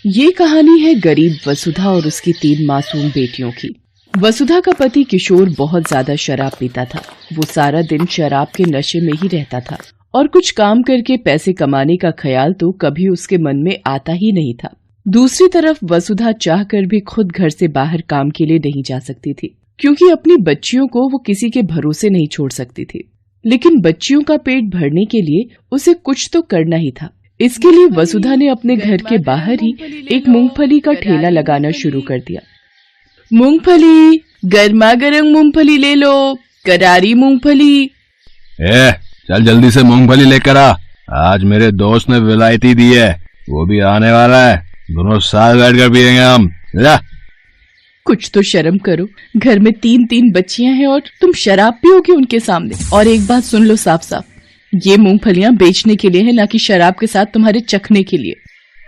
ये कहानी है गरीब वसुधा और उसकी 3 मासूम बेटियों की। वसुधा का पति किशोर बहुत ज्यादा शराब पीता था। वो सारा दिन शराब के नशे में ही रहता था और कुछ काम करके पैसे कमाने का ख्याल तो कभी उसके मन में आता ही नहीं था। दूसरी तरफ वसुधा चाहकर भी खुद घर से बाहर काम के लिए नहीं जा सकती थी, क्योंकि अपनी बच्चियों को वो किसी के भरोसे नहीं छोड़ सकती थी। लेकिन बच्चियों का पेट भरने के लिए उसे कुछ तो करना ही था। इसके लिए वसुधा ने अपने घर के बाहर ही एक मूंगफली का ठेला लगाना शुरू कर दिया। मूंगफली, गर्मा गर्म मूंगफली ले लो, करारी मूंगफली। चल जल्दी से मूंगफली लेकर आ, आज मेरे दोस्त ने विलायती दी है, वो भी आने वाला है, दोनों साथ बैठकर पियेंगे हम। जा। कुछ तो शर्म करो, घर में 3 बच्चियां हैं और तुम शराब पियोगे उनके सामने। और एक बात सुन लो साफ साफ, ये मूंगफलियां बेचने के लिए है, ना कि शराब के साथ तुम्हारे चखने के लिए।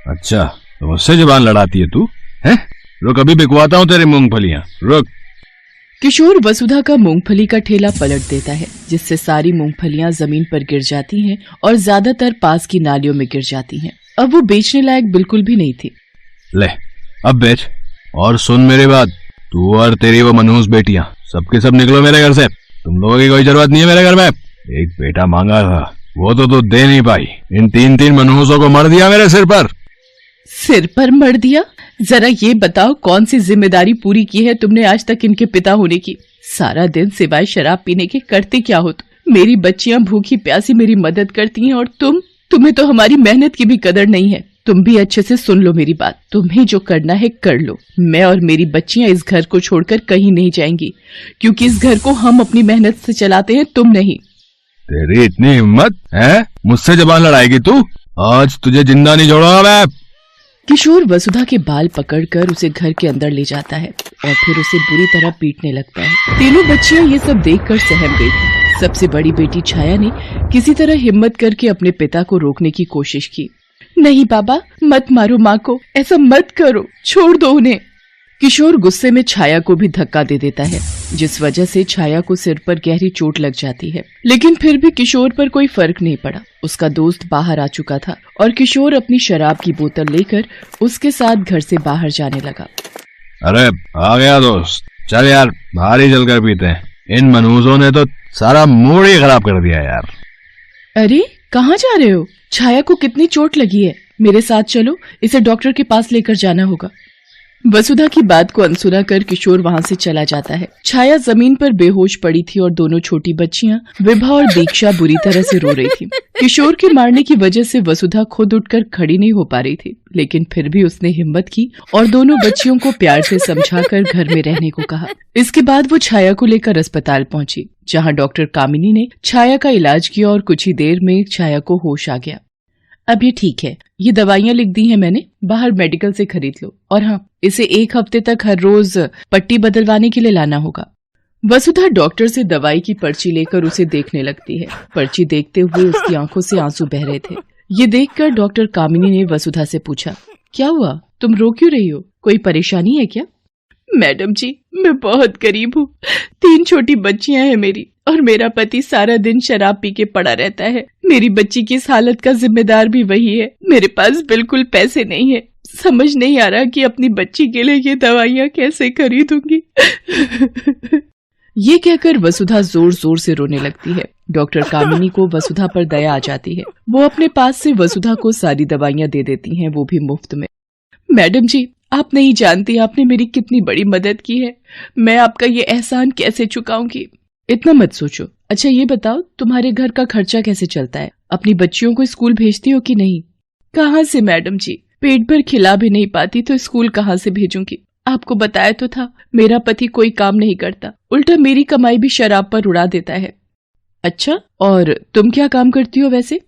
अच्छा, तो मुझसे जुबान लड़ाती है तू? हैं? रुक, अभी बिकवाता हूँ तेरी मूंगफलियां, रुक। किशोर वसुधा का मूंगफली का ठेला पलट देता है, जिससे सारी मूंगफलियां जमीन पर गिर जाती हैं और ज्यादातर पास की नालियों में गिर जाती हैं। अब वो बेचने लायक बिल्कुल भी नहीं थी। ले, अब बेच। और सुन मेरी बात, तू और तेरी वो मनहूस बेटियां सबके सब निकलो मेरे घर से। तुम लोगों की कोई जरूरत नहीं है मेरे घर में। एक बेटा मांगा था, वो तो तू दे नहीं पाई। इन 3 मनहूसों को मर दिया मेरे सिर पर। सिर पर मर दिया? जरा ये बताओ, कौन सी जिम्मेदारी पूरी की है तुमने आज तक इनके पिता होने की? सारा दिन सिवाय शराब पीने के करते क्या हो तुम? मेरी बच्चियां भूखी प्यासी मेरी मदद करती हैं और तुम्हें तो हमारी मेहनत की भी कदर नहीं है। तुम भी अच्छे से सुन लो मेरी बात, तुम्हें जो करना है कर लो। मैं और मेरी बच्चियां इस घर को छोड़कर कहीं नहीं जाएंगी, क्योंकि इस घर को हम अपनी मेहनत से चलाते हैं, तुम नहीं। तेरी इतनी हिम्मत है, मुझसे जबान लड़ाएगी तू? आज तुझे जिंदा नहीं छोड़ूंगा मैं। किशोर वसुधा के बाल पकड़कर उसे घर के अंदर ले जाता है और फिर उसे बुरी तरह पीटने लगता है। तीनों बच्चियां ये सब देखकर सहम गई थी। सबसे बड़ी बेटी छाया ने किसी तरह हिम्मत करके अपने पिता को रोकने की कोशिश की। नहीं बाबा, मत मारो माँ को, ऐसा मत करो, छोड़ दो उन्हें। किशोर गुस्से में छाया को भी धक्का दे देता है, जिस वजह से छाया को सिर पर गहरी चोट लग जाती है। लेकिन फिर भी किशोर पर कोई फर्क नहीं पड़ा। उसका दोस्त बाहर आ चुका था और किशोर अपनी शराब की बोतल लेकर उसके साथ घर से बाहर जाने लगा। अरे आ गया दोस्त, चल यार बाहर ही चलकर पीते हैं। इन मनहूसों ने तो सारा मूड ही खराब कर दिया यार। अरे कहाँ जा रहे हो? छाया को कितनी चोट लगी है, मेरे साथ चलो, इसे डॉक्टर के पास लेकर जाना होगा। वसुधा की बात को अनसुना कर किशोर वहाँ से चला जाता है। छाया जमीन पर बेहोश पड़ी थी और दोनों छोटी बच्चियां विभा और दीक्षा बुरी तरह से रो रही थी। किशोर के मारने की वजह से वसुधा खुद उठकर खड़ी नहीं हो पा रही थी, लेकिन फिर भी उसने हिम्मत की और दोनों बच्चियों को प्यार से समझाकर घर में रहने को कहा। इसके बाद वो छाया को लेकर अस्पताल पहुंची, जहाँ डॉक्टर कामिनी ने छाया का इलाज किया और कुछ ही देर में छाया को होश आ गया। अब ये ठीक है, ये दवाइयाँ लिख दी हैं मैंने, बाहर मेडिकल से खरीद लो। और हाँ, इसे 1 हफ्ते तक हर रोज पट्टी बदलवाने के लिए लाना होगा। वसुधा डॉक्टर से दवाई की पर्ची लेकर उसे देखने लगती है। पर्ची देखते हुए उसकी आंखों से आंसू बह रहे थे। ये देखकर डॉक्टर कामिनी ने वसुधा से पूछा, क्या हुआ, तुम रो क्यों रही हो, कोई परेशानी है क्या? मैडम जी, मैं बहुत गरीब हूँ, 3 छोटी बच्चियां हैं मेरी, और मेरा पति सारा दिन शराब पी के पड़ा रहता है। मेरी बच्ची की इस हालत का जिम्मेदार भी वही है। मेरे पास बिल्कुल पैसे नहीं है, समझ नहीं आ रहा कि अपनी बच्ची के लिए ये दवाइयाँ कैसे खरीदूंगी। ये कहकर वसुधा जोर जोर से रोने लगती है। डॉक्टर कामिनी को वसुधा पर दया आ जाती है। वो अपने पास से वसुधा को सारी दवाइयाँ दे देती हैं, वो भी मुफ्त में। मैडम जी, आप नहीं जानती आपने मेरी कितनी बड़ी मदद की है, मैं आपका ये एहसान कैसे चुकाऊंगी। इतना मत सोचो। अच्छा ये बताओ, तुम्हारे घर का खर्चा कैसे चलता है? अपनी बच्चियों को स्कूल भेजती हो कि नहीं? कहाँ से मैडम जी, पेट भर खिला भी नहीं पाती तो स्कूल कहाँ से भेजूंगी? आपको बताया तो था, मेरा पति कोई काम नहीं करता, उल्टा मेरी कमाई भी शराब पर उड़ा देता है। अच्छा, और तुम क्या काम करती हो वैसे?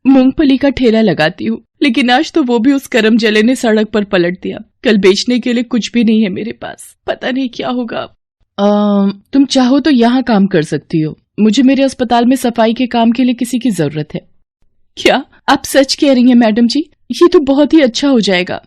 मूंगफली का ठेला लगाती हूँ, लेकिन आज तो वो भी उस करम जले ने सड़क पर पलट दिया। कल बेचने के लिए कुछ भी नहीं है मेरे पास, पता नहीं क्या होगा। तुम चाहो तो यहाँ काम कर सकती हो, मुझे मेरे अस्पताल में सफाई के काम के लिए किसी की जरूरत है। क्या आप सच कह रही हैं मैडम जी? ये तो बहुत ही अच्छा हो जाएगा।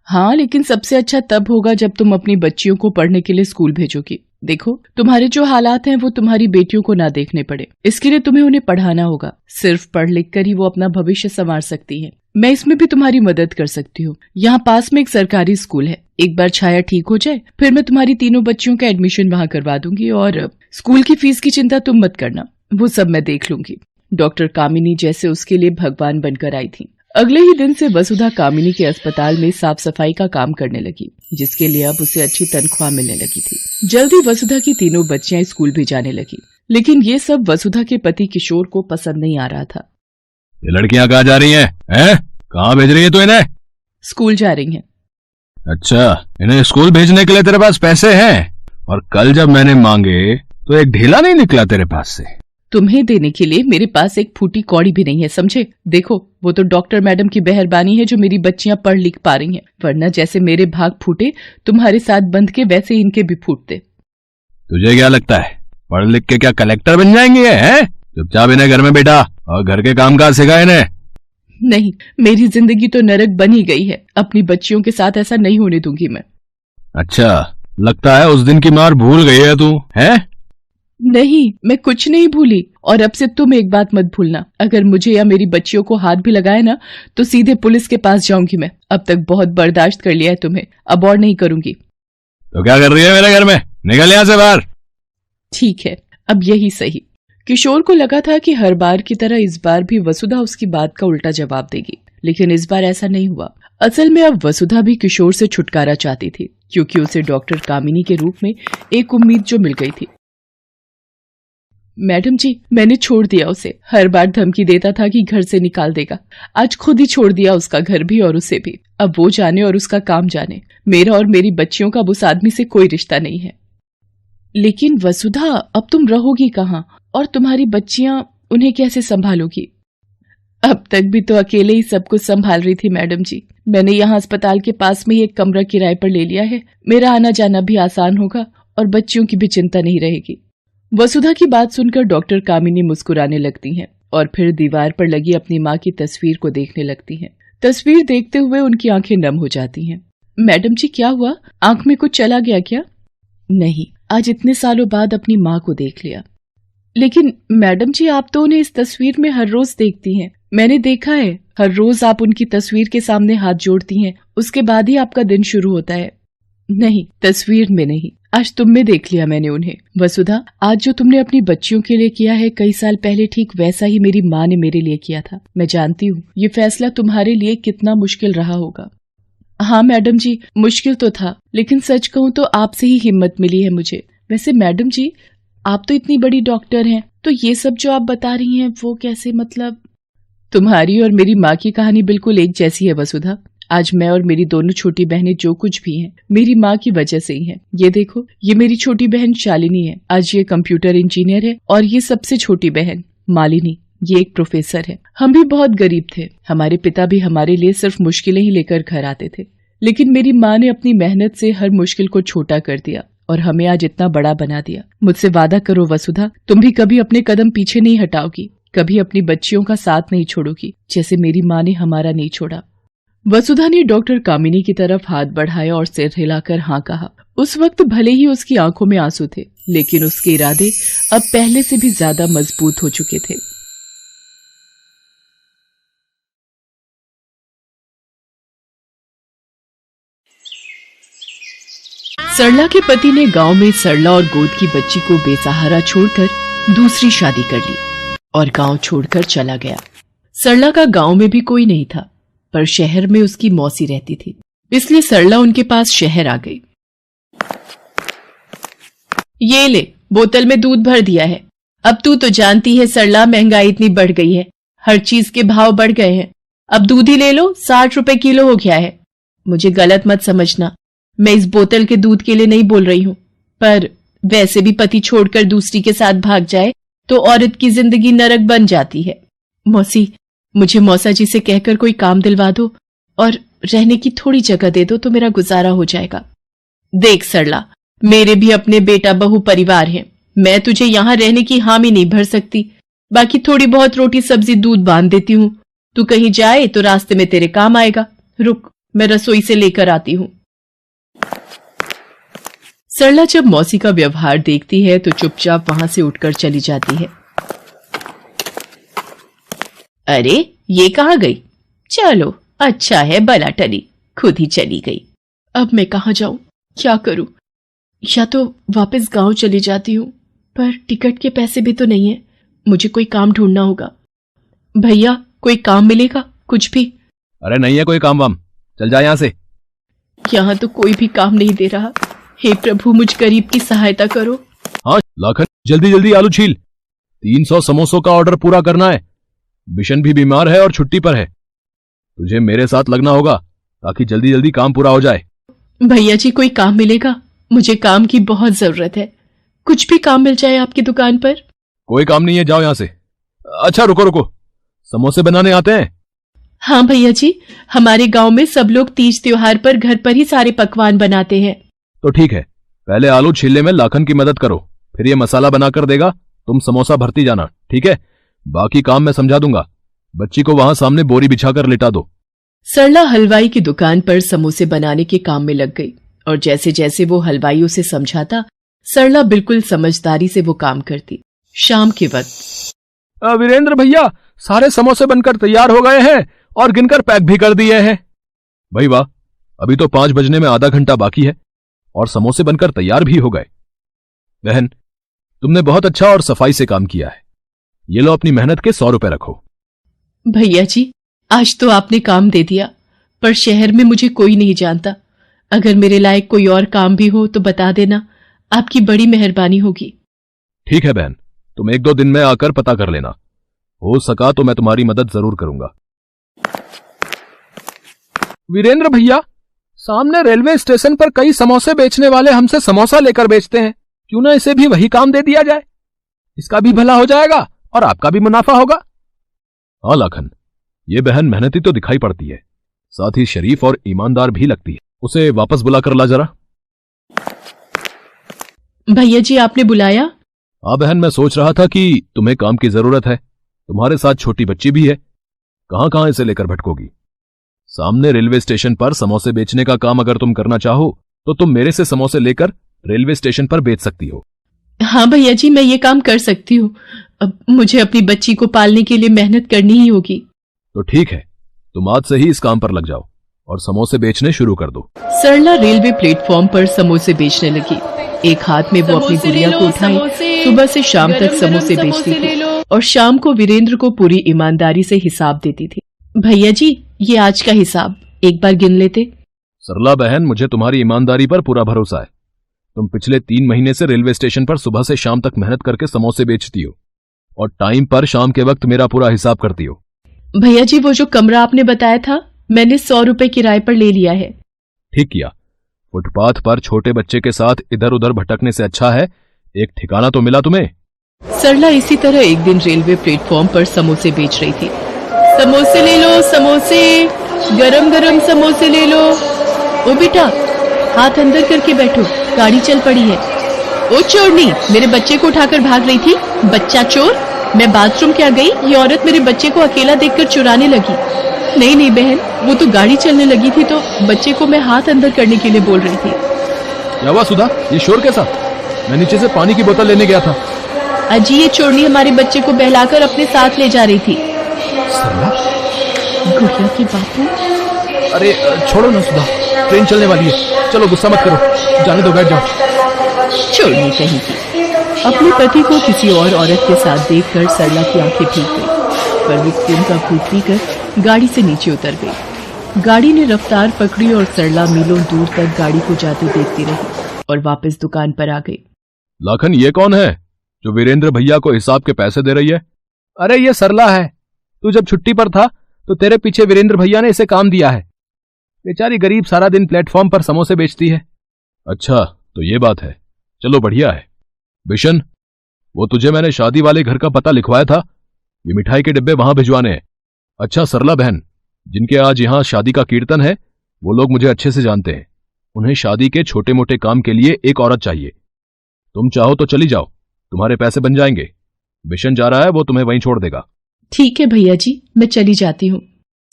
हाँ, लेकिन सबसे अच्छा तब होगा जब तुम अपनी बच्चियों को पढ़ने के लिए स्कूल भेजोगी। देखो, तुम्हारे जो हालात हैं वो तुम्हारी बेटियों को ना देखने पड़े, इसके लिए तुम्हें उन्हें पढ़ाना होगा। सिर्फ पढ़ लिख कर ही वो अपना भविष्य संवार सकती हैं। मैं इसमें भी तुम्हारी मदद कर सकती हूँ। यहाँ पास में एक सरकारी स्कूल है, एक बार छाया ठीक हो जाए फिर मैं तुम्हारी तीनों बच्चियों का एडमिशन वहाँ करवा दूंगी, और स्कूल की फीस की चिंता तुम मत करना, वो सब मैं देख लूंगी। डॉक्टर कामिनी जैसे उसके लिए भगवान बनकर आई थी। अगले ही दिन से वसुधा कामिनी के अस्पताल में साफ सफाई का काम करने लगी, जिसके लिए अब उसे अच्छी तनख्वाह मिलने लगी थी। जल्दी वसुधा की तीनों बच्चियां स्कूल भी जाने लगी, लेकिन ये सब वसुधा के पति किशोर को पसंद नहीं आ रहा था। ये लड़कियां कहाँ जा रही हैं? कहाँ भेज रही है तू इन्हें? स्कूल जा रही हैं। अच्छा, इन्हें स्कूल भेजने के लिए तेरे पास पैसे हैं, और कल जब मैंने मांगे तो एक ढीला नहीं निकला तेरे पास से। तुम्हें देने के लिए मेरे पास एक फूटी कौड़ी भी नहीं है, समझे? देखो, वो तो डॉक्टर मैडम की मेहरबानी है जो मेरी बच्चियां पढ़ लिख पा रही हैं, वरना जैसे मेरे भाग फूटे तुम्हारे साथ बंध के वैसे इनके भी फूटते। तुझे क्या लगता है पढ़ लिख के क्या कलेक्टर बन जाएंगे? हैं? चुपचाप इन्हें घर में बैठा और घर के काम काज सिखा इन्हें। नहीं, मेरी जिंदगी तो नरक बन ही गई है, अपनी बच्चियों के साथ ऐसा नहीं होने दूंगी मैं। अच्छा, लगता है उस दिन की मार भूल गई है तू, है? नहीं, मैं कुछ नहीं भूली, और अब से तुम एक बात मत भूलना, अगर मुझे या मेरी बच्चियों को हाथ भी लगाए ना तो सीधे पुलिस के पास जाऊंगी मैं। अब तक बहुत बर्दाश्त कर लिया है तुम्हें, अब और नहीं करूंगी। तो क्या कर रही है मेरे घर में? निकल यहाँ से बाहर। ठीक है, अब यही सही। किशोर को लगा था कि हर बार की तरह इस बार भी वसुधा उसकी बात का उल्टा जवाब देगी, लेकिन इस बार ऐसा नहीं हुआ। असल में अब वसुधा भी किशोर से छुटकारा चाहती थी, क्योंकि उसे डॉक्टर कामिनी के रूप में एक उम्मीद जो मिल गई थी। मैडम जी, मैंने छोड़ दिया उसे, हर बार धमकी देता था कि घर से निकाल देगा, आज खुद ही छोड़ दिया, उसका घर भी और उसे भी। अब वो जाने और उसका काम जाने, मेरा और मेरी बच्चियों का उस आदमी से कोई रिश्ता नहीं है। लेकिन वसुधा, अब तुम रहोगी कहाँ, और तुम्हारी बच्चियां, उन्हें कैसे संभालोगी? अब तक भी तो अकेले ही सब कुछ संभाल रही थी मैडम जी। मैंने यहाँ अस्पताल के पास में ही एक कमरा किराए पर ले लिया है, मेरा आना जाना भी आसान होगा और बच्चियों की भी चिंता नहीं रहेगी। वसुधा की बात सुनकर डॉक्टर कामिनी मुस्कुराने लगती हैं और फिर दीवार पर लगी अपनी माँ की तस्वीर को देखने लगती हैं। तस्वीर देखते हुए उनकी आंखें नम हो जाती हैं। मैडम जी, क्या हुआ? आंख में कुछ चला गया क्या? नहीं, आज इतने सालों बाद अपनी माँ को देख लिया। लेकिन मैडम जी, आप तो उन्हें इस तस्वीर में हर रोज देखती हैं, मैंने देखा है, हर रोज आप उनकी तस्वीर के सामने हाथ जोड़ती हैं, उसके बाद ही आपका दिन शुरू होता है। नहीं, तस्वीर में नहीं, आज तुम में देख लिया मैंने उन्हें। वसुधा, आज जो तुमने अपनी बच्चियों के लिए किया है, कई साल पहले ठीक वैसा ही मेरी माँ ने मेरे लिए किया था। मैं जानती हूँ ये फैसला तुम्हारे लिए कितना मुश्किल रहा होगा। हाँ मैडम जी, मुश्किल तो था, लेकिन सच कहूँ तो आपसे ही हिम्मत मिली है मुझे। वैसे मैडम जी, आप तो इतनी बड़ी डॉक्टर हैं, तो ये सब जो आप बता रही हैं वो कैसे? मतलब तुम्हारी और मेरी माँ की कहानी बिल्कुल एक जैसी है वसुधा। आज मैं और मेरी दोनों छोटी बहनें जो कुछ भी हैं, मेरी माँ की वजह से ही हैं। ये देखो, ये मेरी छोटी बहन शालिनी है, आज ये कंप्यूटर इंजीनियर है, और ये सबसे छोटी बहन मालिनी, ये एक प्रोफेसर है। हम भी बहुत गरीब थे, हमारे पिता भी हमारे लिए सिर्फ मुश्किलें ही लेकर घर आते थे, लेकिन मेरी माँ ने अपनी मेहनत से हर मुश्किल को छोटा कर दिया और हमें आज इतना बड़ा बना दिया। मुझसे वादा करो वसुधा, तुम भी कभी अपने कदम पीछे नहीं हटाओगी, कभी अपनी बच्चियों का साथ नहीं छोड़ोगी, जैसे मेरी माँ ने हमारा नहीं छोड़ा। वसुधा ने डॉक्टर कामिनी की तरफ हाथ बढ़ाया और सिर हिलाकर हाँ कहा। उस वक्त भले ही उसकी आंखों में आंसू थे, लेकिन उसके इरादे अब पहले से भी ज्यादा मजबूत हो चुके थे। सरला के पति ने गांव में सरला और गोद की बच्ची को बेसहारा छोड़कर दूसरी शादी कर ली और गांव छोड़कर चला गया। सरला का गांव में भी कोई नहीं था, पर शहर में उसकी मौसी रहती थी, इसलिए सरला उनके पास शहर आ गई। ये ले, बोतल में दूध भर दिया है। अब तू तो जानती है सरला, महंगाई इतनी बढ़ गई है, हर चीज के भाव बढ़ गए हैं। अब दूध ही ले लो, 60 रुपए किलो हो गया है। मुझे गलत मत समझना, मैं इस बोतल के दूध के लिए नहीं बोल रही हूँ, पर वैसे भी पति छोड़कर दूसरी के साथ भाग जाए तो औरत की जिंदगी नरक बन जाती है। मौसी, मुझे मौसा जी से कहकर कोई काम दिलवा दो और रहने की थोड़ी जगह दे दो तो मेरा गुजारा हो जाएगा। देख सरला, मेरे भी अपने बेटा बहू परिवार हैं, मैं तुझे यहाँ रहने की हामी नहीं भर सकती। बाकी थोड़ी बहुत रोटी सब्जी दूध बांध देती हूँ, तू कहीं जाए तो रास्ते में तेरे काम आएगा। रुक, मैं रसोई से लेकर आती हूँ। सरला जब मौसी का व्यवहार देखती है तो चुपचाप वहां से उठकर चली जाती है। अरे, ये कहाँ गई? चलो अच्छा है, बला टली, खुद ही चली गई। अब मैं कहाँ जाऊं, क्या करूं? या तो वापस गांव चली जाती हूँ, पर टिकट के पैसे भी तो नहीं है। मुझे कोई काम ढूंढना होगा। भैया, कोई काम मिलेगा, कुछ भी? अरे नहीं है कोई काम वाम, चल जा यहाँ से। यहाँ तो कोई भी काम नहीं दे रहा। हे प्रभु, मुझ गरीब की सहायता करो। हाँ लाखन, जल्दी जल्दी आलू छील, 300 समोसों का ऑर्डर पूरा करना है। बिशन भी बीमार है और छुट्टी पर है। तुझे मेरे साथ लगना होगा ताकि जल्दी जल्दी काम पूरा हो जाए। भैया जी, कोई काम मिलेगा? मुझे काम की बहुत जरूरत है। कुछ भी काम मिल जाए आपकी दुकान पर। कोई काम नहीं है, जाओ यहां से। अच्छा रुको रुको, समोसे बनाने आते हैं? हाँ भैया जी, हमारे गांव में सब लोग तीज त्योहार पर घर पर ही सारे पकवान बनाते हैं। तो ठीक है, पहले आलू छीलने में लाखन की मदद करो, फिर ये मसाला बनाकर देगा, तुम समोसा भरती जाना, ठीक है? बाकी काम मैं समझा दूंगा। बच्ची को वहां सामने बोरी बिछाकर लिटा दो। सरला हलवाई की दुकान पर समोसे बनाने के काम में लग गई और जैसे जैसे वो हलवाई उसे समझाता, सरला बिल्कुल समझदारी से वो काम करती। शाम के वक्त वीरेंद्र भैया, सारे समोसे बनकर तैयार हो गए हैं और गिनकर पैक भी कर दिए हैं। भाई वाह, अभी तो 5 बजने में आधा घंटा बाकी है और समोसे बनकर तैयार भी हो गए। बहन, तुमने बहुत अच्छा और सफाई से काम किया है। ये लो अपनी मेहनत के 100 रुपए रखो। भैया जी, आज तो आपने काम दे दिया, पर शहर में मुझे कोई नहीं जानता। अगर मेरे लायक कोई और काम भी हो तो बता देना, आपकी बड़ी मेहरबानी होगी। ठीक है बहन, तुम 1-2 दिन में आकर पता कर लेना। हो सका तो मैं तुम्हारी मदद जरूर करूंगा। वीरेंद्र भैया, सामने रेलवे स्टेशन पर कई समोसे बेचने वाले हमसे समोसा लेकर बेचते हैं। क्यों ना इसे भी वही काम दे दिया जाए? इसका भी भला हो जाएगा और आपका भी मुनाफा होगा। हाँ लाखन, ये बहन मेहनती तो दिखाई पड़ती है, साथ ही शरीफ और ईमानदार भी लगती है। उसे वापस बुलाकर ला जरा। भैया जी, आपने बुलाया? हाँ बहन, मैं सोच रहा था कि तुम्हें काम की जरूरत है। तुम्हारे साथ छोटी बच्ची भी है, कहां कहां इसे लेकर भटकोगी? सामने रेलवे स्टेशन पर समोसे बेचने का काम अगर तुम करना चाहो तो तुम मेरे से समोसे लेकर रेलवे स्टेशन पर बेच सकती हो। हाँ भैया जी, मैं ये काम कर सकती हूँ। अब मुझे अपनी बच्ची को पालने के लिए मेहनत करनी ही होगी। तो ठीक है, तुम आज से ही इस काम पर लग जाओ और समोसे बेचने शुरू कर दो। सरला रेलवे प्लेटफॉर्म पर समोसे बेचने लगी। एक हाथ में वो अपनी गुड़िया को उठाए सुबह से शाम तक समोसे बेचती थी और शाम को वीरेंद्र को पूरी ईमानदारी से हिसाब देती थी। भैया जी, ये आज का हिसाब एक बार गिन लेते। सरला बहन, मुझे तुम्हारी ईमानदारी पर पूरा भरोसा है। तुम पिछले 3 महीने से रेलवे स्टेशन पर सुबह से शाम तक मेहनत करके समोसे बेचती हो और टाइम पर शाम के वक्त मेरा पूरा हिसाब करती हो। भैया जी, वो जो कमरा आपने बताया था, मैंने 100 रुपए किराए पर ले लिया है। ठीक किया। फुटपाथ पर छोटे बच्चे के साथ इधर उधर भटकने से अच्छा है एक ठिकाना तो मिला तुम्हें। सरला इसी तरह एक दिन रेलवे प्लेटफॉर्म पर समोसे बेच रही थी। समोसे ले लो, समोसे, गरम गरम समोसे ले लो। ओ बेटा, हाथ अंदर करके बैठो, गाड़ी चल पड़ी है। ओ चोरनी, मेरे बच्चे को उठाकर भाग रही थी। बच्चा चोर! मैं बाथरूम क्या गई, ये औरत मेरे बच्चे को अकेला देखकर चुराने लगी। नहीं नहीं बहन, वो तो गाड़ी चलने लगी थी तो बच्चे को मैं हाथ अंदर करने के लिए बोल रही थी। क्या हुआ सुधा, ये शोर कैसा? मैं नीचे से पानी की बोतल लेने गया था। अजी, ये चोरनी हमारे बच्चे को बहलाकर अपने साथ ले जा रही थी। सरला? गुड़िया के बापू। अरे छोड़ो ना सुधा, ट्रेन चलने वाली है। चलो गुस्सा मत करो, जाने दो, बैठ जाओ। चोरनी कहीं की। अपने पति को किसी और औरत के साथ देखकर सरला की आंखें भीग गई, पर वो खून का घूंट पीकर गाड़ी से नीचे उतर गई। गाड़ी ने रफ्तार पकड़ी और सरला मीलों दूर तक गाड़ी को जाते देखती रही और वापस दुकान पर आ गई। लाखन, ये कौन है जो वीरेंद्र भैया को हिसाब के पैसे दे रही है? अरे ये सरला है। तू जब छुट्टी पर था तो तेरे पीछे वीरेंद्र भैया ने इसे काम दिया है। बेचारी गरीब सारा दिन प्लेटफॉर्म पर समोसे बेचती है। अच्छा, तो ये बात है। चलो बढ़िया है। बिशन, वो तुझे मैंने शादी वाले घर का पता लिखवाया था, ये मिठाई के डिब्बे वहां भिजवाने हैं। अच्छा सरला बहन, जिनके आज यहां शादी का कीर्तन है, वो लोग मुझे अच्छे से जानते हैं। उन्हें शादी के छोटे मोटे काम के लिए एक औरत चाहिए। तुम चाहो तो चली जाओ, तुम्हारे पैसे बन जाएंगे। बिशन जा रहा है, वो तुम्हें वहीं छोड़ देगा। ठीक है भैया जी, मैं चली जाती हूँ।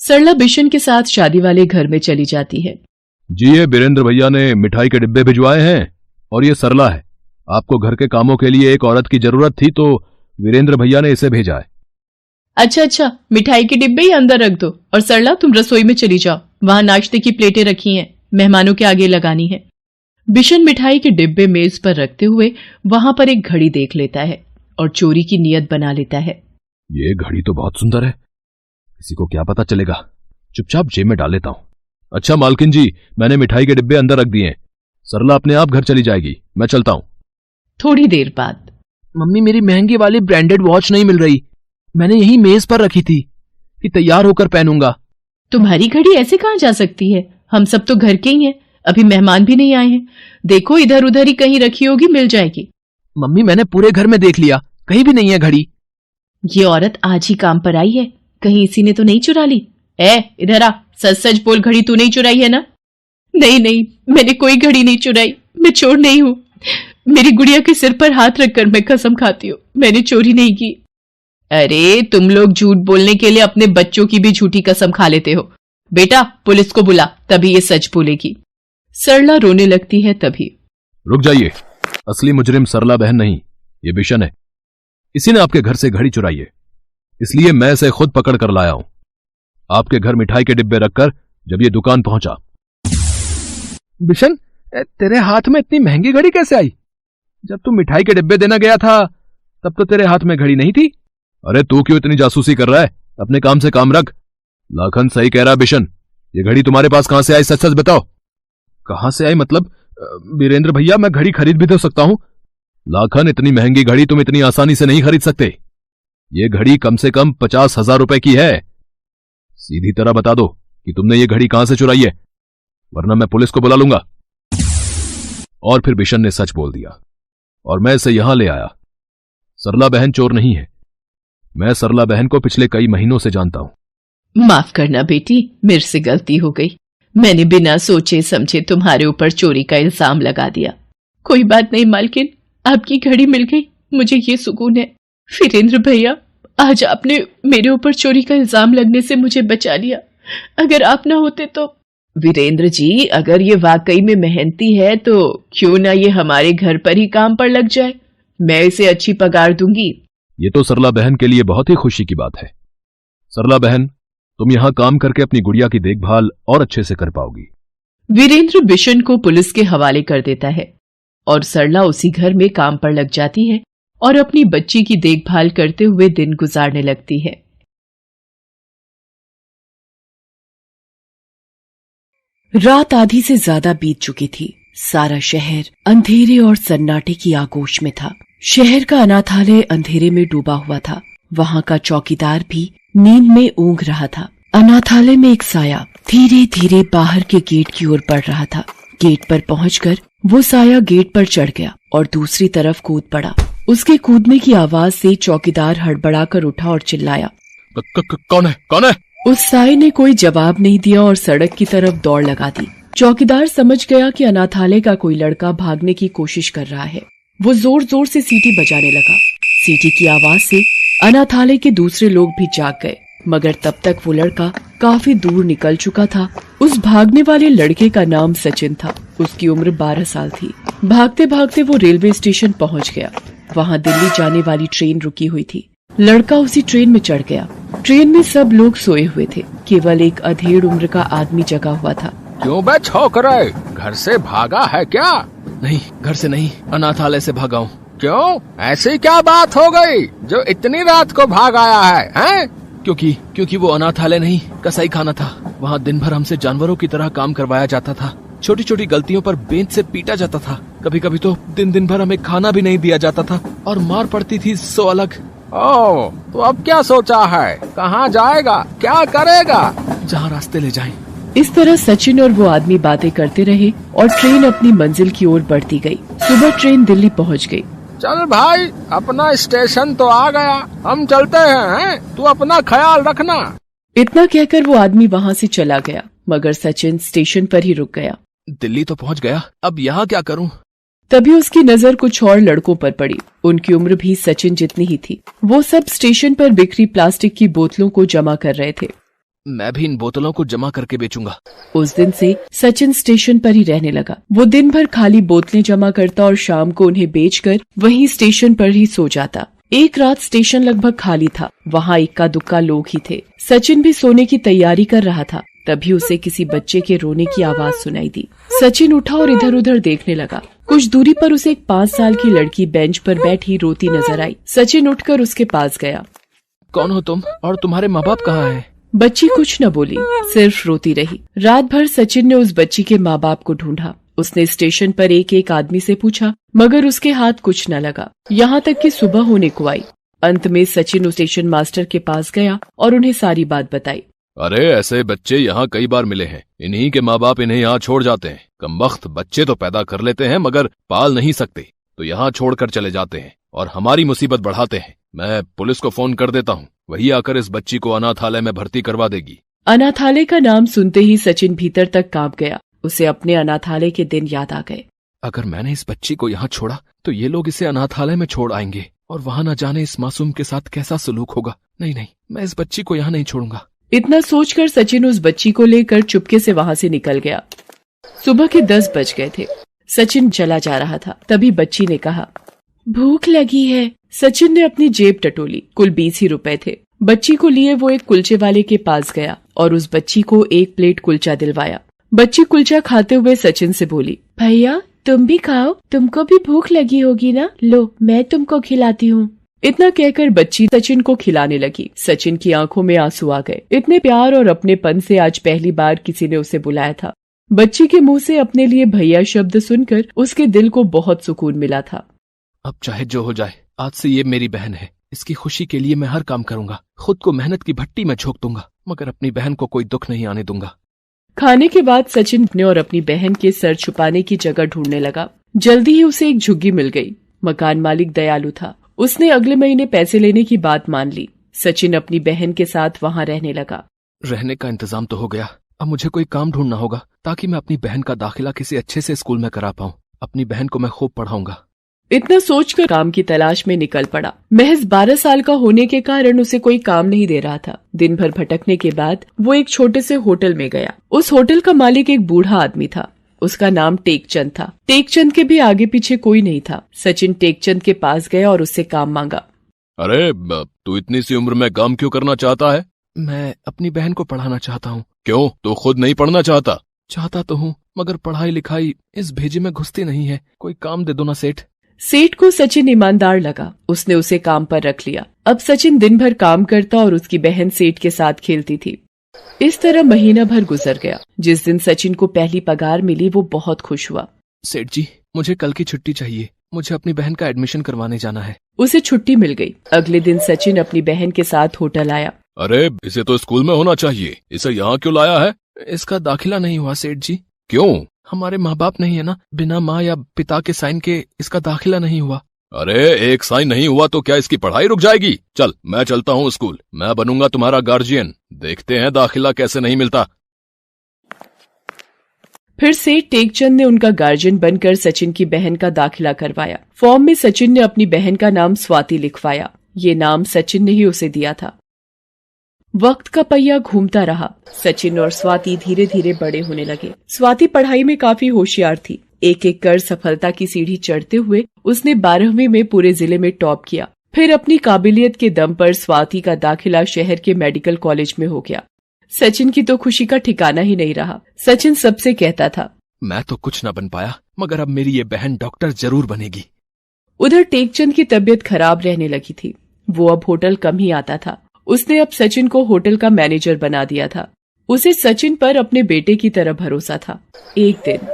सरला बिशन के साथ शादी वाले घर में चली जाती है। जी, ये वीरेंद्र भैया ने मिठाई के डिब्बे भिजवाए हैं और ये सरला है। आपको घर के कामों के लिए एक औरत की जरूरत थी तो वीरेंद्र भैया ने इसे भेजा है। अच्छा, मिठाई के डिब्बे ही अंदर रख दो और सरला तुम रसोई में चली जाओ, वहां नाश्ते की प्लेटें रखी हैं, मेहमानों के आगे लगानी है। बिशन मिठाई के डिब्बे मेज पर रखते हुए वहां पर एक घड़ी देख लेता है और चोरी की नीयत बना लेता है। ये घड़ी तो बहुत सुंदर है, किसी को क्या पता चलेगा, चुपचाप जेब में डाल लेता हूं। अच्छा मालकिन जी, मैंने मिठाई के डिब्बे अंदर रख दिए हैं, सरला अपने आप घर चली जाएगी, मैं चलता हूं। थोड़ी देर बाद, मम्मी मेरी महंगी वाली ब्रांडेड वॉच नहीं मिल रही, मैंने यही मेज पर रखी थी कि तैयार होकर पहनूंगा। तुम्हारी घड़ी ऐसे कहां जा सकती है, हम सब तो घर के ही हैं, अभी मेहमान भी नहीं आए हैं, देखो इधर उधर ही कहीं रखी होगी, मिल जाएगी। मम्मी मैंने पूरे घर में देख लिया, कहीं भी नहीं है घड़ी। ये औरत आज ही काम पर आई है, कहीं इसी ने तो नहीं चुरा ली। इधर आ, सच सच बोल, घड़ी तू नहीं चुराई है ना? नहीं, मैंने कोई घड़ी नहीं चुराई, मैं चोर नहीं हूं। मेरी गुड़िया के सिर पर हाथ रखकर मैं कसम खाती हूँ, मैंने चोरी नहीं की। अरे तुम लोग झूठ बोलने के लिए अपने बच्चों की भी झूठी कसम खा लेते हो। बेटा पुलिस को बुला, तभी ये सच बोलेगी। सरला रोने लगती है तभी। रुक जाइए, असली मुजरिम सरला बहन नहीं, ये बिशन है, इसी ने आपके घर से घड़ी चुराई है, इसलिए मैं इसे खुद पकड़ कर लाया हूं। आपके घर मिठाई के डिब्बे रखकर जब ये दुकान पहुंचा। बिशन, तेरे हाथ में इतनी महंगी घड़ी कैसे आई? जब तू मिठाई के डिब्बे देना गया था तब तो तेरे हाथ में घड़ी नहीं थी। अरे तू क्यों इतनी जासूसी कर रहा है, अपने काम से काम रख। लाखन सही कह रहा बिशन, ये घड़ी तुम्हारे पास कहां से आई, सच सच बताओ। कहां से आई मतलब? वीरेंद्र भैया, मैं घड़ी खरीद भी तो सकता हूं। लाखन, इतनी महंगी घड़ी तुम इतनी आसानी से नहीं खरीद सकते, ये घड़ी कम से कम 50,000 रुपए की है। सीधी तरह बता दो कि तुमने ये घड़ी कहां से चुराई है, वरना मैं पुलिस को बुला लूंगा। और फिर बिशन ने सच बोल दिया और मैं इसे यहां ले आया। सरला बहन चोर नहीं है, मैं सरला बहन को पिछले कई महीनों से जानता हूं। माफ करना बेटी, मेरे से गलती हो गई, मैंने बिना सोचे समझे तुम्हारे ऊपर चोरी का इल्जाम लगा दिया। कोई बात नहीं मालकिन, आपकी घड़ी मिल गई, मुझे ये सुकून है। वीरेंद्र भैया, आज आपने मेरे ऊपर चोरी का इल्जाम लगने से मुझे बचा लिया, अगर आप ना होते तो। वीरेंद्र जी, अगर ये वाकई में मेहनती है तो क्यों ना ये हमारे घर पर ही काम पर लग जाए, मैं इसे अच्छी पगार दूंगी। ये तो सरला बहन के लिए बहुत ही खुशी की बात है। सरला बहन, तुम यहां काम करके अपनी गुड़िया की देखभाल और अच्छे से कर पाओगी। वीरेंद्र बिशन को पुलिस के हवाले कर देता है और सरला उसी घर में काम पर लग जाती है और अपनी बच्ची की देखभाल करते हुए दिन गुजारने लगती है। रात आधी से ज्यादा बीत चुकी थी। सारा शहर अंधेरे और सन्नाटे की आगोश में था। शहर का अनाथालय अंधेरे में डूबा हुआ था। वहां का चौकीदार भी नींद में ऊँघ रहा था। अनाथालय में एक साया धीरे धीरे बाहर के गेट की ओर बढ़ रहा था। गेट पर पहुंचकर वो साया गेट पर चढ़ गया और दूसरी तरफ कूद पड़ा। उसके कूदने की आवाज से चौकीदार हड़बड़ाकर उठा और चिल्लाया, कौन है, कौन है? उस साये ने कोई जवाब नहीं दिया और सड़क की तरफ दौड़ लगा दी। चौकीदार समझ गया कि अनाथालय का कोई लड़का भागने की कोशिश कर रहा है। वो जोर जोर से सीटी बजाने लगा। सीटी की आवाज से अनाथालय के दूसरे लोग भी जाग गए, मगर तब तक वो लड़का काफी दूर निकल चुका था। उस भागने वाले लड़के का नाम सचिन था। उसकी उम्र 12 साल थी। भागते भागते वो रेलवे स्टेशन पहुंच गया। वहां दिल्ली जाने वाली ट्रेन रुकी हुई थी। लड़का उसी ट्रेन में चढ़ गया। ट्रेन में सब लोग सोए हुए थे, केवल एक अधेड़ उम्र का आदमी जगा हुआ था। क्यों बे छोकरे, घर से भागा है क्या? नहीं, घर से नहीं, अनाथालय से भागा हूँ। क्यों, ऐसी क्या बात हो गई जो इतनी रात को भाग आया है, हैं? क्योंकि वो अनाथालय नहीं, कसाई खाना था। वहाँ दिन भर हमसे जानवरों की तरह काम करवाया जाता था। छोटी छोटी गलतियों पर बेंच से पीटा जाता था। कभी कभी तो दिन भर हमें खाना भी नहीं दिया जाता था और मार पड़ती थी सो अलग। ओह, तो अब क्या सोचा है, कहाँ जाएगा, क्या करेगा? जहाँ रास्ते ले जाएं। इस तरह सचिन और वो आदमी बातें करते रहे और ट्रेन अपनी मंजिल की ओर बढ़ती गई। सुबह ट्रेन दिल्ली पहुंच गई। चल भाई, अपना स्टेशन तो आ गया, हम चलते हैं, तू अपना ख्याल रखना। इतना कहकर वो आदमी वहाँ से चला गया, मगर सचिन स्टेशन पर ही रुक गया। दिल्ली तो पहुंच गया, अब यहाँ क्या करूं? तभी उसकी नजर कुछ और लड़कों पर पड़ी। उनकी उम्र भी सचिन जितनी ही थी। वो सब स्टेशन पर बिखरी प्लास्टिक की बोतलों को जमा कर रहे थे। मैं भी इन बोतलों को जमा करके बेचूंगा। उस दिन से सचिन स्टेशन पर ही रहने लगा। वो दिन भर खाली बोतलें जमा करता और शाम को उन्हें बेचकर वहीं स्टेशन पर ही सो जाता। एक रात स्टेशन लगभग खाली था। वहाँ इक्का दुक्का लोग ही थे। सचिन भी सोने की तैयारी कर रहा था। तभी उसे किसी बच्चे के रोने की आवाज सुनाई दी। सचिन उठा और इधर उधर देखने लगा। कुछ दूरी पर उसे एक 5 साल की लड़की बेंच पर बैठी रोती नजर आई। सचिन उठकर उसके पास गया। कौन हो तुम और तुम्हारे माँ बाप कहाँ हैं? बच्ची कुछ न बोली, सिर्फ रोती रही। रात भर सचिन ने उस बच्ची के माँ बाप को ढूंढा। उसने स्टेशन पर एक एक आदमी से पूछा, मगर उसके हाथ कुछ न लगा। यहाँ तक कि सुबह होने को आई। अंत में सचिन उस स्टेशन मास्टर के पास गया और उन्हें सारी बात बताई। अरे ऐसे बच्चे यहाँ कई बार मिले हैं। इन्हीं के माँ बाप इन्हें यहाँ छोड़ जाते हैं। कमबख्त बच्चे तो पैदा कर लेते हैं मगर पाल नहीं सकते, तो यहाँ छोड़कर चले जाते हैं और हमारी मुसीबत बढ़ाते हैं। मैं पुलिस को फोन कर देता हूँ, वही आकर इस बच्ची को अनाथालय में भर्ती करवा देगी। अनाथालय का नाम सुनते ही सचिन भीतर तक कांप गया। उसे अपने अनाथालय के दिन याद आ गए। अगर मैंने इस बच्ची को यहाँ छोड़ा तो ये लोग इसे अनाथालय में छोड़ आएंगे और वहाँ न जाने इस मासूम के साथ कैसा सलूक होगा। नहीं, मैं इस बच्ची को यहाँ नहीं छोड़ूंगा। इतना सोचकर सचिन उस बच्ची को लेकर चुपके से वहाँ से निकल गया। सुबह के 10 बज गए थे। सचिन चला जा रहा था। तभी बच्ची ने कहा, भूख लगी है। सचिन ने अपनी जेब टटोली। कुल 20 ही रुपए थे। बच्ची को लिए वो एक कुलचे वाले के पास गया और उस बच्ची को 1 प्लेट कुलचा दिलवाया। बच्ची कुलचा खाते हुए सचिन से बोली, भैया तुम भी खाओ, तुमको भी भूख लगी होगी ना, लो मैं तुमको खिलाती हूँ। इतना कहकर बच्ची सचिन को खिलाने लगी। सचिन की आंखों में आंसू आ गए। इतने प्यार और अपनेपन से आज पहली बार किसी ने उसे बुलाया था। बच्ची के मुंह से अपने लिए भैया शब्द सुनकर उसके दिल को बहुत सुकून मिला था। अब चाहे जो हो जाए, आज से ये मेरी बहन है। इसकी खुशी के लिए मैं हर काम करूंगा। खुद को मेहनत की भट्टी में झोंक दूंगा, मगर अपनी बहन को कोई दुख नहीं आने दूंगा। खाने के बाद सचिन अपने और अपनी बहन के सर छुपाने की जगह ढूंढने लगा। जल्दी ही उसे एक झुग्गी मिल गई। मकान मालिक दयालु था। उसने अगले महीने पैसे लेने की बात मान ली। सचिन अपनी बहन के साथ वहाँ रहने लगा। रहने का इंतजाम तो हो गया, अब मुझे कोई काम ढूंढना होगा ताकि मैं अपनी बहन का दाखिला किसी अच्छे से स्कूल में करा पाऊँ। अपनी बहन को मैं खूब पढ़ाऊंगा। इतना सोचकर काम की तलाश में निकल पड़ा। महज 12 साल का होने के कारण उसे कोई काम नहीं दे रहा था। दिन भर भटकने के बाद वो एक छोटे से होटल में गया। उस होटल का मालिक एक बूढ़ा आदमी था। उसका नाम टेकचंद था। टेकचंद के भी आगे पीछे कोई नहीं था। सचिन टेकचंद के पास गया और उससे काम मांगा। अरे तू इतनी सी उम्र में काम क्यों करना चाहता है? मैं अपनी बहन को पढ़ाना चाहता हूँ। क्यों, तू खुद नहीं पढ़ना चाहता? चाहता तो हूँ, मगर पढ़ाई लिखाई इस भेजे में घुसती नहीं है। कोई काम दे दो ना सेठ। सेठ को सचिन ईमानदार लगा। उसने उसे काम पर रख लिया। अब सचिन दिन भर काम करता और उसकी बहन सेठ के साथ खेलती थी। इस तरह महीना भर गुजर गया। जिस दिन सचिन को पहली पगार मिली वो बहुत खुश हुआ। सेठ जी, मुझे कल की छुट्टी चाहिए। मुझे अपनी बहन का एडमिशन करवाने जाना है। उसे छुट्टी मिल गई। अगले दिन सचिन अपनी बहन के साथ होटल आया। अरे इसे तो स्कूल में होना चाहिए, इसे यहाँ क्यों लाया है? इसका दाखिला नहीं हुआ सेठ जी। क्यों? हमारे माँ बाप नहीं है ना, बिना माँ या पिता के साइन के इसका दाखिला नहीं हुआ। अरे एक साइन नहीं हुआ तो क्या इसकी पढ़ाई रुक जाएगी? चल मैं चलता हूँ स्कूल, मैं बनूंगा तुम्हारा गार्जियन। देखते हैं दाखिला कैसे नहीं मिलता। फिर सेठ टेकचंद ने उनका गार्जियन बनकर सचिन की बहन का दाखिला करवाया। फॉर्म में सचिन ने अपनी बहन का नाम स्वाति लिखवाया। ये नाम सचिन ने ही उसे दिया था। वक्त का पहिया घूमता रहा। सचिन और स्वाति धीरे धीरे बड़े होने लगे। स्वाति पढ़ाई में काफी होशियार थी। एक एक कर सफलता की सीढ़ी चढ़ते हुए उसने 12वीं में पूरे जिले में टॉप किया। फिर अपनी काबिलियत के दम पर स्वाति का दाखिला शहर के मेडिकल कॉलेज में हो गया। सचिन की तो खुशी का ठिकाना ही नहीं रहा। सचिन सबसे कहता था, मैं तो कुछ न बन पाया, मगर अब मेरी ये बहन डॉक्टर जरूर बनेगी। उधर टेकचंद की तबीयत खराब रहने लगी थी। वो अब होटल कम ही आता था। उसने अब सचिन को होटल का मैनेजर बना दिया था। उसे सचिन पर अपने बेटे की तरह भरोसा था। एक दिन,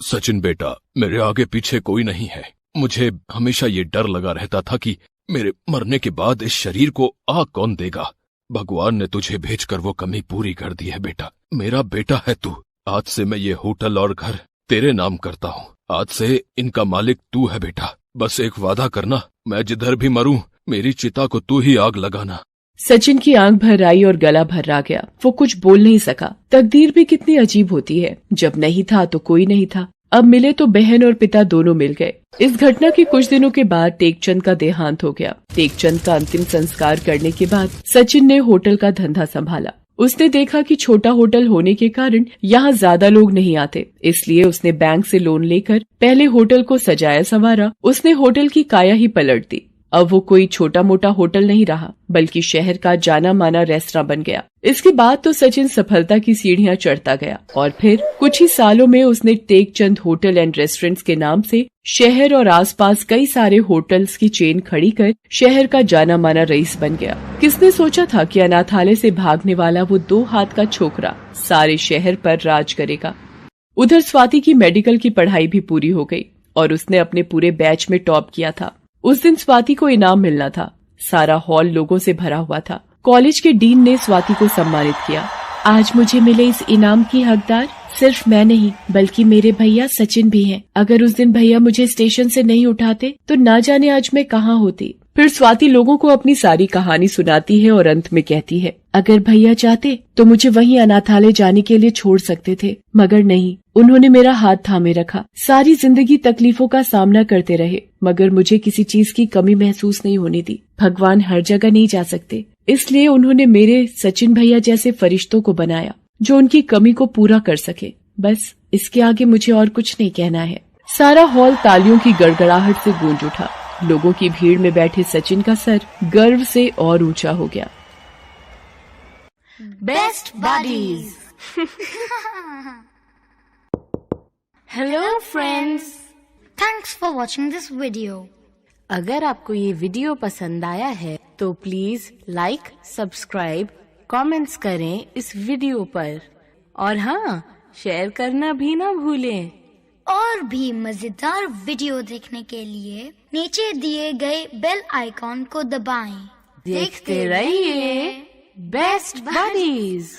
सचिन बेटा, मेरे आगे पीछे कोई नहीं है। मुझे हमेशा ये डर लगा रहता था कि मेरे मरने के बाद इस शरीर को आग कौन देगा। भगवान ने तुझे भेजकर वो कमी पूरी कर दी है बेटा। मेरा बेटा है तू। आज से मैं ये होटल और घर तेरे नाम करता हूँ। आज से इनका मालिक तू है बेटा। बस एक वादा करना, मैं जिधर भी मरूं मेरी चिता को तू ही आग लगाना। सचिन की आंख भर आई और गला भर आ गया। वो कुछ बोल नहीं सका। तकदीर भी कितनी अजीब होती है। जब नहीं था तो कोई नहीं था, अब मिले तो बहन और पिता दोनों मिल गए। इस घटना के कुछ दिनों के बाद टेकचंद का देहांत हो गया। टेकचंद का अंतिम संस्कार करने के बाद सचिन ने होटल का धंधा संभाला। उसने देखा कि छोटा होटल होने के कारण यहाँ ज्यादा लोग नहीं आते, इसलिए उसने बैंक से लोन लेकर पहले होटल को सजाया संवारा। उसने होटल की काया ही पलट दी। अब वो कोई छोटा मोटा होटल नहीं रहा, बल्कि शहर का जाना माना रेस्तरां बन गया। इसके बाद तो सचिन सफलता की सीढ़ियां चढ़ता गया और फिर कुछ ही सालों में उसने टेकचंद होटल एंड रेस्टोरेंट्स के नाम से शहर और आसपास कई सारे होटल्स की चेन खड़ी कर शहर का जाना माना रईस बन गया। किसने सोचा था कि अनाथालय से भागने वाला वो 2 हाथ का छोकरा सारे शहर पर राज करेगा। उधर स्वाति की मेडिकल की पढ़ाई भी पूरी हो गई और उसने अपने पूरे बैच में टॉप किया था। उस दिन स्वाति को इनाम मिलना था। सारा हॉल लोगों से भरा हुआ था। कॉलेज के डीन ने स्वाति को सम्मानित किया। आज मुझे मिले इस इनाम की हकदार सिर्फ मैं नहीं, बल्कि मेरे भैया सचिन भी हैं। अगर उस दिन भैया मुझे स्टेशन से नहीं उठाते तो ना जाने आज मैं कहाँ होती। फिर स्वाति लोगों को अपनी सारी कहानी सुनाती है और अंत में कहती है, अगर भैया चाहते तो मुझे वहीं अनाथालय जाने के लिए छोड़ सकते थे, मगर नहीं, उन्होंने मेरा हाथ थामे रखा। सारी जिंदगी तकलीफों का सामना करते रहे, मगर मुझे किसी चीज की कमी महसूस नहीं होने दी। भगवान हर जगह नहीं जा सकते, इसलिए उन्होंने मेरे सचिन भैया जैसे फरिश्तों को बनाया जो उनकी कमी को पूरा कर सके। बस इसके आगे मुझे और कुछ नहीं कहना है। सारा हॉल तालियों की गड़गड़ाहट से गूंज उठा। लोगों की भीड़ में बैठे सचिन का सर गर्व से और ऊंचा हो गया। Best buddies. Hello friends, thanks for watching this video. अगर आपको ये वीडियो पसंद आया है तो प्लीज लाइक, सब्सक्राइब, कमेंट्स करें इस वीडियो पर और हाँ, शेयर करना भी ना भूलें। और भी मजेदार वीडियो देखने के लिए नीचे दिए गए बेल आइकॉन को दबाएं। देखते रहिए बेस्ट बडीज।